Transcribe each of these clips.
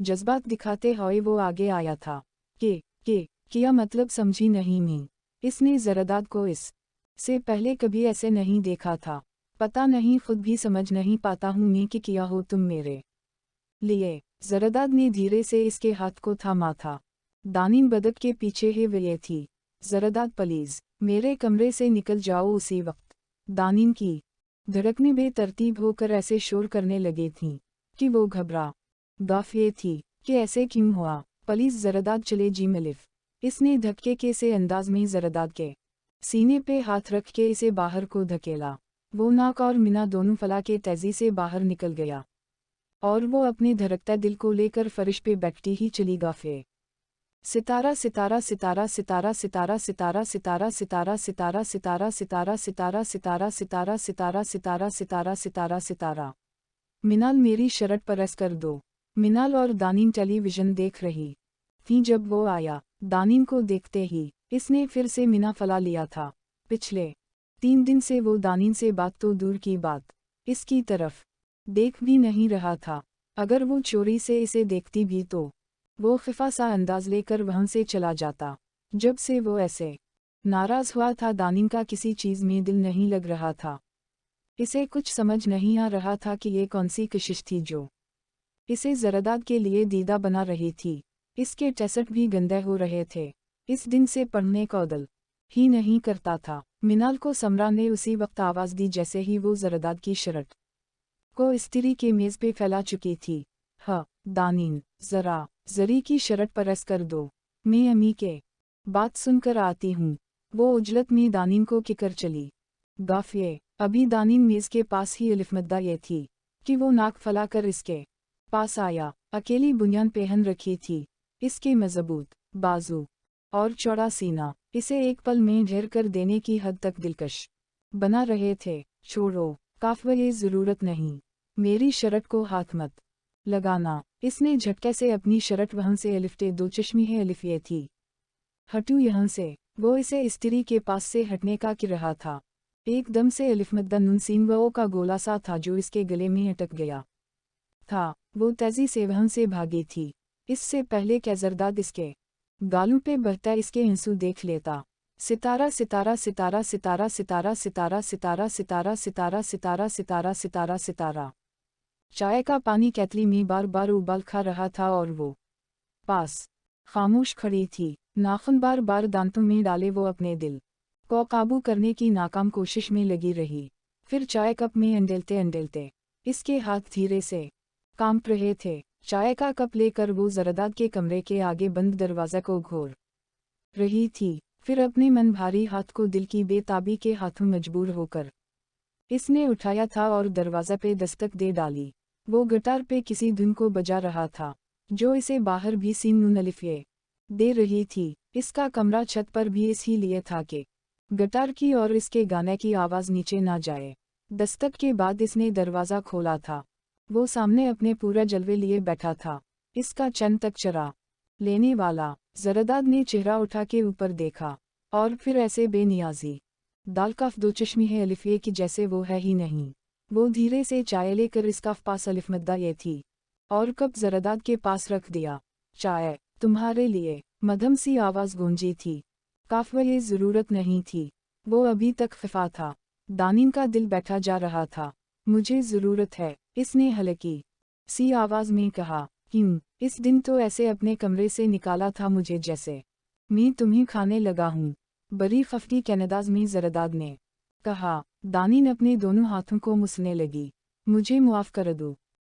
जज्बात दिखाते हुए वो आगे आया था। किया मतलब समझी नहीं मैं। इसने जरदाद को इस से पहले कभी ऐसे नहीं देखा था। पता नहीं खुद भी समझ नहीं पाता हूँ मैं कि किया हो तुम मेरे लिए। जरदाद ने धीरे से इसके हाथ को थामा था। दानिन बदक के पीछे ही वे थी। जरदाद प्लीज मेरे कमरे से निकल जाओ। उसी वक्त दानिन की धड़कनें बेतरतीब होकर ऐसे शोर करने लगी थीं कि वो घबरा गाफिए थी कि ऐसे क्यों हुआ। प्लीज जरदाद चले जी मलिफ। इसने धक्के के से अंदाज में जरदाद के सीने पे हाथ रख के इसे बाहर को धकेला। वो नाक और मीना दोनों फला के तेजी से बाहर निकल गया और वो अपने धड़कता दिल को लेकर फर्श पे बैठती ही चली गाफे। सितारा सितारा सितारा सितारा सितारा सितारा सितारा सितारा सितारा सितारा सितारा सितारा सितारा सितारा सितारा सितारा सितारा सितारा सितारा। मिनाल मेरी शर्ट प्रेस कर दो। मिनाल और दानिन टेलीविजन देख रही थी जब वो आया। दानिन को देखते ही इसने फिर से मीना फला लिया था। पिछले 3 दिन से वो दानिन से बात तो दूर की बात इसकी तरफ देख भी नहीं रहा था। अगर वो चोरी से इसे देखती भी तो वो खिफा सा अंदाज लेकर वहां से चला जाता। जब से वो ऐसे नाराज हुआ था दानिन का किसी चीज़ में दिल नहीं लग रहा था। इसे कुछ समझ नहीं आ रहा था कि ये कौन सी कशिश थी जो इसे जरदाद के लिए दीदा बना रही थी। इसके टेस्ट भी गंदे हो रहे थे। इस दिन से पढ़ने का दिल ही नहीं करता था। मिनाल को समरा ने उसी वक्त आवाज़ दी जैसे ही वो जरदाद की शर्ट को इस्त्री के मेज़ पे फैला चुकी थी। दानिन ज़रा जरी की शर्ट प्रेस कर दो। मैं अम्मी के बात सुनकर आती हूँ। वो उजलत में दानिन को किकर चली। गाफिए अभी दानिन मेज़ के पास ही अलिफमद्दा ये थी कि वो नाक फैलाकर इसके पास आया। अकेली बुनियान पहन रखी थी। इसके मजबूत बाजू और चौड़ा सीना इसे एक पल में ढेर कर देने की हद तक दिलकश बना रहे थे। छोड़ो काफ़ ये ज़रूरत नहीं। मेरी शर्ट को हाथ मत लगाना। इसने झटके से अपनी शर्ट वहाँ से अलिफ्टे दो चश्मी है अलिफ ये थी। हटू यहाँ से। वो इसे इस्त्री के पास से हटने का कि रहा था। एकदम से अलिफमद्दा नुनसीन वो का गोला सा था जो इसके गले में अटक गया था। वो तेजी से वहाँ से भागी थी। इससे पहले कि जरदाद इसके गालों पे बहता इसके आंसू देख लेता। सितारा सितारा सितारा सितारा सितारा सितारा सितारा सितारा सितारा सितारा सितारा सितारा सितारा। चाय का पानी केतली में बार बार उबाल खा रहा था और वो पास खामोश खड़ी थी। नाखून बार बार दांतों में डाले वो अपने दिल को काबू करने की नाकाम कोशिश में लगी रही। फिर चाय कप में अंडेलते अंडेलते इसके हाथ धीरे से कांप रहे थे। चाय का कप लेकर वो जरदाद के कमरे के आगे बंद दरवाज़ा को घोर रही थी। फिर अपने मन भारी हाथ को दिल की बेताबी के हाथों मजबूर होकर इसने उठाया था और दरवाज़ा पे दस्तक दे डाली। वो गिटार पे किसी धुन को बजा रहा था जो इसे बाहर भी सीन नलिफे दे रही थी। इसका कमरा छत पर भी इसी लिए था कि गिटार की और इसके गाने की आवाज़ नीचे ना जाए। दस्तक के बाद इसने दरवाज़ा खोला था। वो सामने अपने पूरा जलवे लिए बैठा था। इसका चंद तक चरा लेने वाला जरदाद ने चेहरा उठा के ऊपर देखा और फिर ऐसे बेनियाजी दाल काफ दो चश्मी है अलिफे की जैसे वो है ही नहीं। वो धीरे से चाय लेकर इसका पास अलिफमद्दा ये थी और कप जरदाद के पास रख दिया। चाय तुम्हारे लिए। मध्यम सी आवाज़ गूंजी थी। काफ ये ज़रूरत नहीं थी। वो अभी तक खफा था। दानिन का दिल बैठा जा रहा था। मुझे ज़रूरत है इसने हल्की सी आवाज़ में कहा। क्यों? इस दिन तो ऐसे अपने कमरे से निकाला था मुझे जैसे मैं तुम्हें खाने लगा हूँ। बड़ी खफकी कैनदाज में जरदाद ने कहा। दानिन अपने दोनों हाथों को मुसने लगी। मुझे मुआफ़ कर दो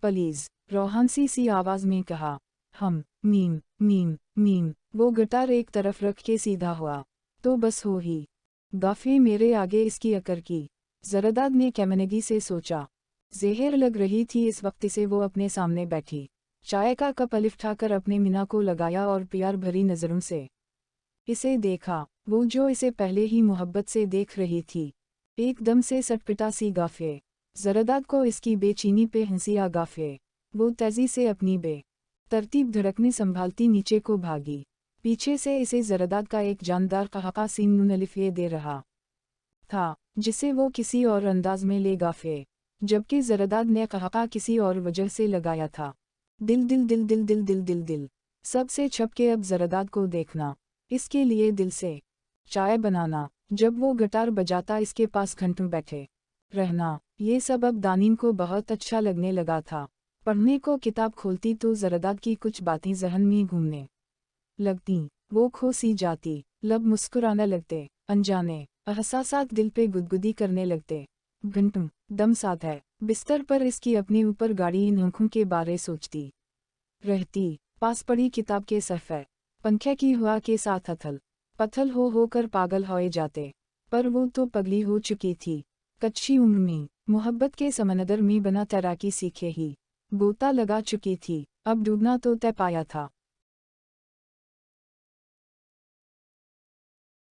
प्लीज़ रोहानसी सी आवाज़ में कहा। हम मीम मीम मीम। वो गिटार एक तरफ रख के सीधा हुआ। तो बस हो ही गाफे मेरे आगे इसकी अकर की। जरदाद ने कैमनगी से सोचा। ज़ेहर लग रही थी इस वक्त से वो अपने सामने बैठी। चाय का कप उठाकर अपने मीना को लगाया और प्यार भरी नज़रों से इसे देखा। वो जो इसे पहले ही मोहब्बत से देख रही थी एकदम से सटपिटा सी गाफे। जरदाद को इसकी बेचैनी पे हंसी आ गाफे। वो तेजी से अपनी तरतीब धड़कने संभालती नीचे को भागी। पीछे से इसे जरदाद का एक जानदार कहका सीन नलिफे दे रहा था जिसे वो किसी और अंदाज में ले गाफे, जबकि जरदाद ने कहका किसी और वजह से लगाया था। दिल दिल दिल दिल दिल दिल दिल दिल। सबसे छप के अब जरदाद को देखना, इसके लिए दिल से चाय बनाना, जब वो गिटार बजाता इसके पास घंटों बैठे रहना, ये सब अब दानिम को बहुत अच्छा लगने लगा था। पढ़ने को किताब खोलती तो जरदाद की कुछ बातें जहन में घूमने लगती, वो खो सी जाती, लब मुस्कुराने लगते, अनजाने एहसासात दिल पे गुदगुदी करने लगते। घंटों दम साथ है बिस्तर पर इसकी अपने ऊपर गाड़ी इन आँखों के बारे सोचती रहती। पास पड़ी किताब के सफ़े पंखे की हवा के साथ अथल पथल होकर पागल होए जाते। पर वो तो पगली हो चुकी थी, कच्ची उम्र में मोहब्बत के समंदर में बना तैराकी सीखे ही गोता लगा चुकी थी, अब डूबना तो तय पाया था।